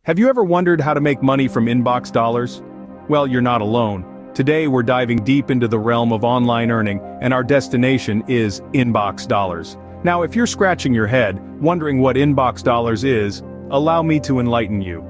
Have you ever wondered how to make money from inbox dollars? Well, you're not alone. Today we're diving deep into the realm of online earning, and our destination is inbox dollars. Now, if you're scratching your head, wondering what inbox dollars is, allow me to enlighten you.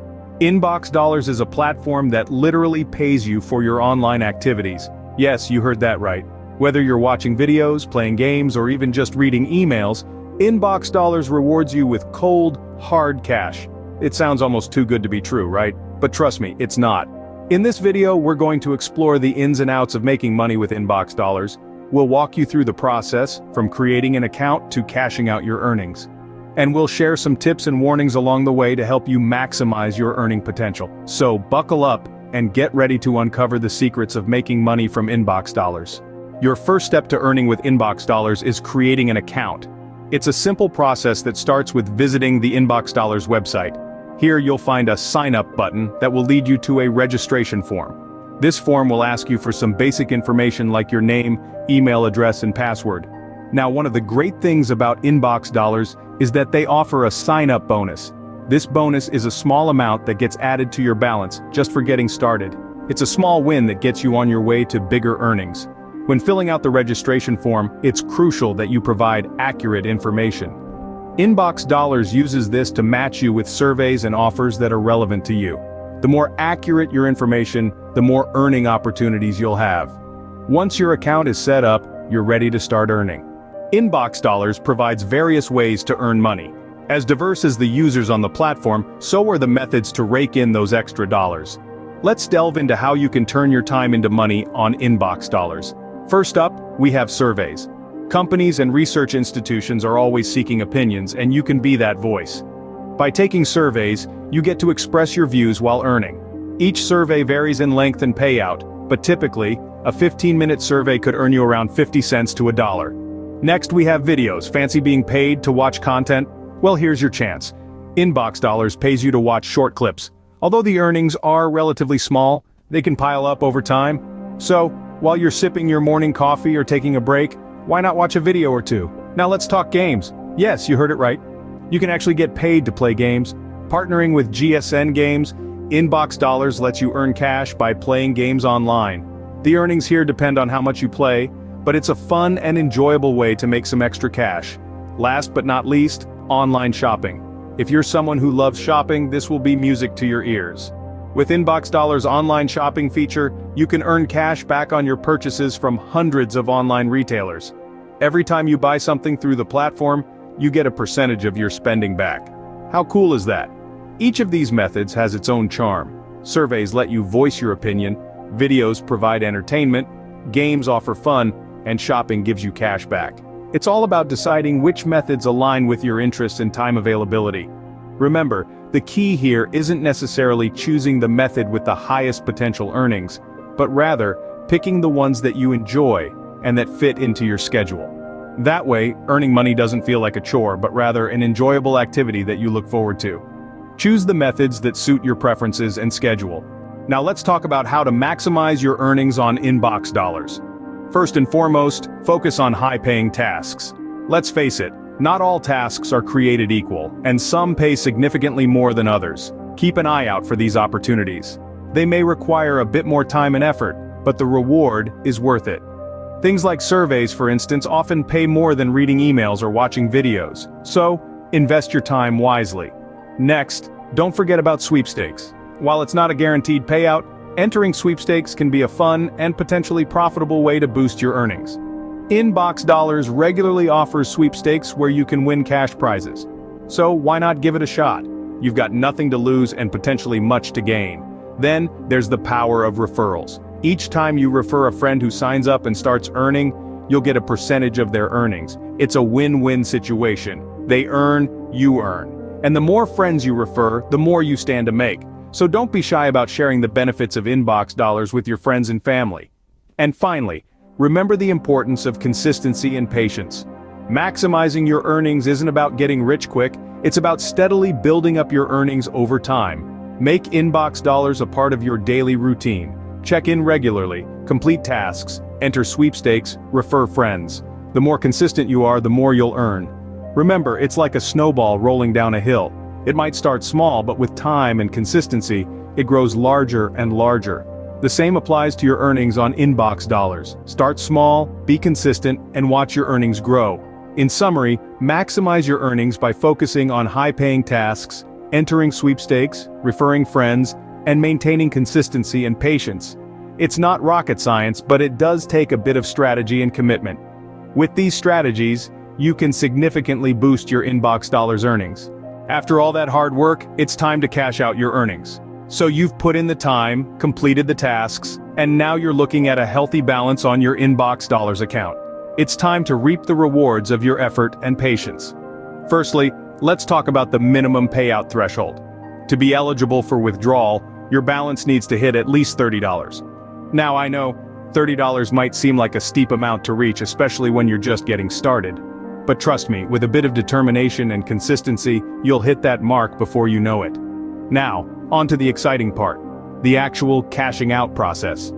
Inbox dollars is a platform that literally pays you for your online activities. Yes, you heard that right. Whether you're watching videos, playing games, or even just reading emails, inbox dollars rewards you with cold, hard cash. It sounds almost too good to be true, right? But trust me, it's not. In this video, we're going to explore the ins and outs of making money with inbox dollars. We'll walk you through the process, from creating an account to cashing out your earnings. And we'll share some tips and warnings along the way to help you maximize your earning potential. So buckle up and get ready to uncover the secrets of making money from inbox dollars. Your first step to earning with inbox dollars is creating an account. It's a simple process that starts with visiting the inbox dollars website. Here you'll find a sign-up button that will lead you to a registration form. This form will ask you for some basic information like your name, email address, and password. Now, one of the great things about inbox dollars is that they offer a sign-up bonus. This bonus is a small amount that gets added to your balance just for getting started. It's a small win that gets you on your way to bigger earnings. When filling out the registration form, it's crucial that you provide accurate information. Inbox dollars uses this to match you with surveys and offers that are relevant to you. The more accurate your information, the more earning opportunities you'll have. Once your account is set up, you're ready to start earning. Inbox dollars provides various ways to earn money. As diverse as the users on the platform, so are the methods to rake in those extra dollars. Let's delve into how you can turn your time into money on inbox dollars. First up, we have surveys. Companies and research institutions are always seeking opinions, and you can be that voice. By taking surveys, you get to express your views while earning. Each survey varies in length and payout, but typically, a 15-minute survey could earn you around 50 cents to $1. Next, we have videos. Fancy being paid to watch content? Well, here's your chance. Inbox dollars pays you to watch short clips. Although the earnings are relatively small, they can pile up over time. So, while you're sipping your morning coffee or taking a break, why not watch a video or two? Now let's talk games. Yes, you heard it right. You can actually get paid to play games. Partnering with GSN Games, inbox dollars lets you earn cash by playing games online. The earnings here depend on how much you play, but it's a fun and enjoyable way to make some extra cash. Last but not least, online shopping. If you're someone who loves shopping, this will be music to your ears. With inbox dollars' online shopping feature, you can earn cash back on your purchases from hundreds of online retailers. Every time you buy something through the platform, you get a percentage of your spending back. How cool is that? Each of these methods has its own charm. Surveys let you voice your opinion, videos provide entertainment, games offer fun, and shopping gives you cash back. It's all about deciding which methods align with your interests and time availability. Remember, the key here isn't necessarily choosing the method with the highest potential earnings, but rather, picking the ones that you enjoy and that fit into your schedule. That way, earning money doesn't feel like a chore, but rather an enjoyable activity that you look forward to. Choose the methods that suit your preferences and schedule. Now let's talk about how to maximize your earnings on inbox dollars. First and foremost, focus on high-paying tasks. Let's face it, not all tasks are created equal, and some pay significantly more than others. Keep an eye out for these opportunities. They may require a bit more time and effort, but the reward is worth it. Things like surveys, for instance, often pay more than reading emails or watching videos. So, invest your time wisely. Next, don't forget about sweepstakes. While it's not a guaranteed payout, entering sweepstakes can be a fun and potentially profitable way to boost your earnings. Inbox dollars regularly offers sweepstakes where you can win cash prizes. So why not give it a shot? You've got nothing to lose and potentially much to gain. Then, there's the power of referrals. Each time you refer a friend who signs up and starts earning, you'll get a percentage of their earnings. It's a win-win situation. They earn, you earn. And the more friends you refer, the more you stand to make. So don't be shy about sharing the benefits of inbox dollars with your friends and family. And finally, remember the importance of consistency and patience. Maximizing your earnings isn't about getting rich quick, it's about steadily building up your earnings over time. Make inbox dollars a part of your daily routine. Check in regularly, complete tasks, enter sweepstakes, refer friends. The more consistent you are, the more you'll earn. Remember, it's like a snowball rolling down a hill. It might start small, but with time and consistency, it grows larger and larger. The same applies to your earnings on InboxDollars. Start small, be consistent, and watch your earnings grow. In summary, maximize your earnings by focusing on high-paying tasks, entering sweepstakes, referring friends, and maintaining consistency and patience. It's not rocket science, but it does take a bit of strategy and commitment. With these strategies, you can significantly boost your InboxDollars earnings. After all that hard work, it's time to cash out your earnings. So you've put in the time, completed the tasks, and now you're looking at a healthy balance on your InboxDollars account. It's time to reap the rewards of your effort and patience. Firstly, let's talk about the minimum payout threshold. To be eligible for withdrawal, your balance needs to hit at least $30. Now I know, $30 might seem like a steep amount to reach, especially when you're just getting started. But trust me, with a bit of determination and consistency, you'll hit that mark before you know it. Now, on to the exciting part, the actual cashing out process.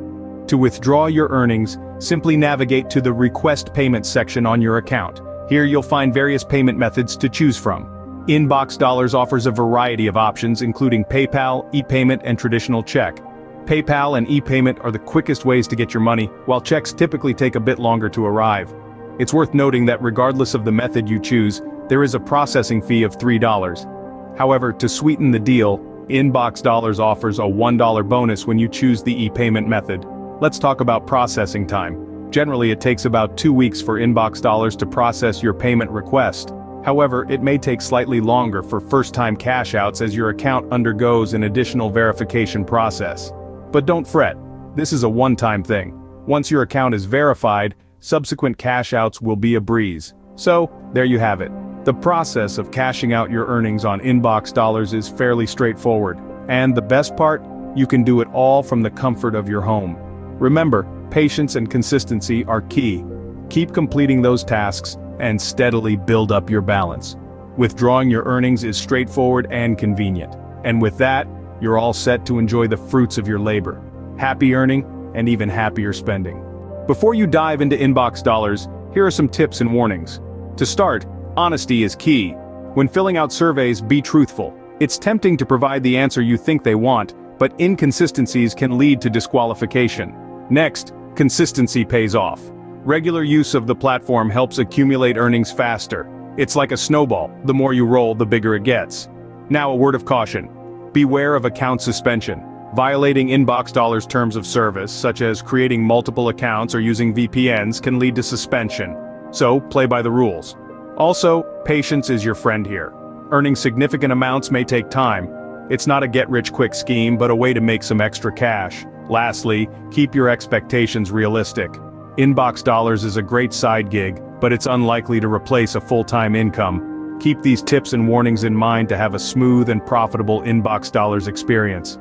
To withdraw your earnings, simply navigate to the Request Payment section on your account. Here you'll find various payment methods to choose from. InboxDollars offers a variety of options, including PayPal, e-payment, and traditional check. PayPal and e-payment are the quickest ways to get your money, while checks typically take a bit longer to arrive. It's worth noting that regardless of the method you choose, there is a processing fee of $3. However, to sweeten the deal, InboxDollars offers a $1 bonus when you choose the e-payment method. Let's talk about processing time. Generally, it takes about 2 weeks for InboxDollars to process your payment request. However, it may take slightly longer for first-time cash outs as your account undergoes an additional verification process. But don't fret, this is a one-time thing. Once your account is verified, subsequent cash outs will be a breeze. So, there you have it. The process of cashing out your earnings on InboxDollars is fairly straightforward. And the best part, you can do it all from the comfort of your home. Remember, patience and consistency are key. Keep completing those tasks and steadily build up your balance. Withdrawing your earnings is straightforward and convenient. And with that, you're all set to enjoy the fruits of your labor. Happy earning, and even happier spending. Before you dive into InboxDollars, here are some tips and warnings. To start, honesty is key. When filling out surveys, be truthful. It's tempting to provide the answer you think they want, but inconsistencies can lead to disqualification. Next, consistency pays off. Regular use of the platform helps accumulate earnings faster. It's like a snowball, the more you roll, the bigger it gets. Now a word of caution. Beware of account suspension. Violating InboxDollars terms of service, such as creating multiple accounts or using VPNs, can lead to suspension. So, play by the rules. Also, patience is your friend here. Earning significant amounts may take time. It's not a get-rich-quick scheme, but a way to make some extra cash. Lastly, keep your expectations realistic. InboxDollars is a great side gig, but it's unlikely to replace a full-time income. Keep these tips and warnings in mind to have a smooth and profitable InboxDollars experience.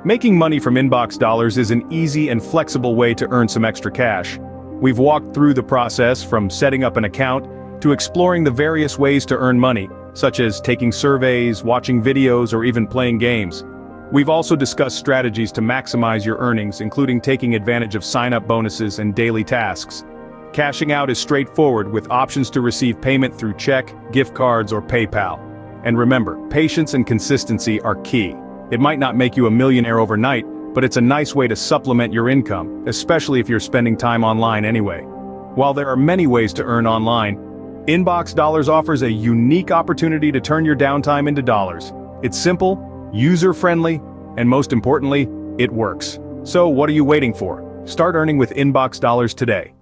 Making money from InboxDollars is an easy and flexible way to earn some extra cash. We've walked through the process from setting up an account to exploring the various ways to earn money, such as taking surveys, watching videos, or even playing games. We've also discussed strategies to maximize your earnings, including taking advantage of sign-up bonuses and daily tasks. Cashing out is straightforward with options to receive payment through check, gift cards, or PayPal. And remember, patience and consistency are key. It might not make you a millionaire overnight, but it's a nice way to supplement your income, especially if you're spending time online anyway. While there are many ways to earn online, InboxDollars offers a unique opportunity to turn your downtime into dollars. It's simple, user-friendly, and most importantly, it works. So what are you waiting for? Start earning with InboxDollars today.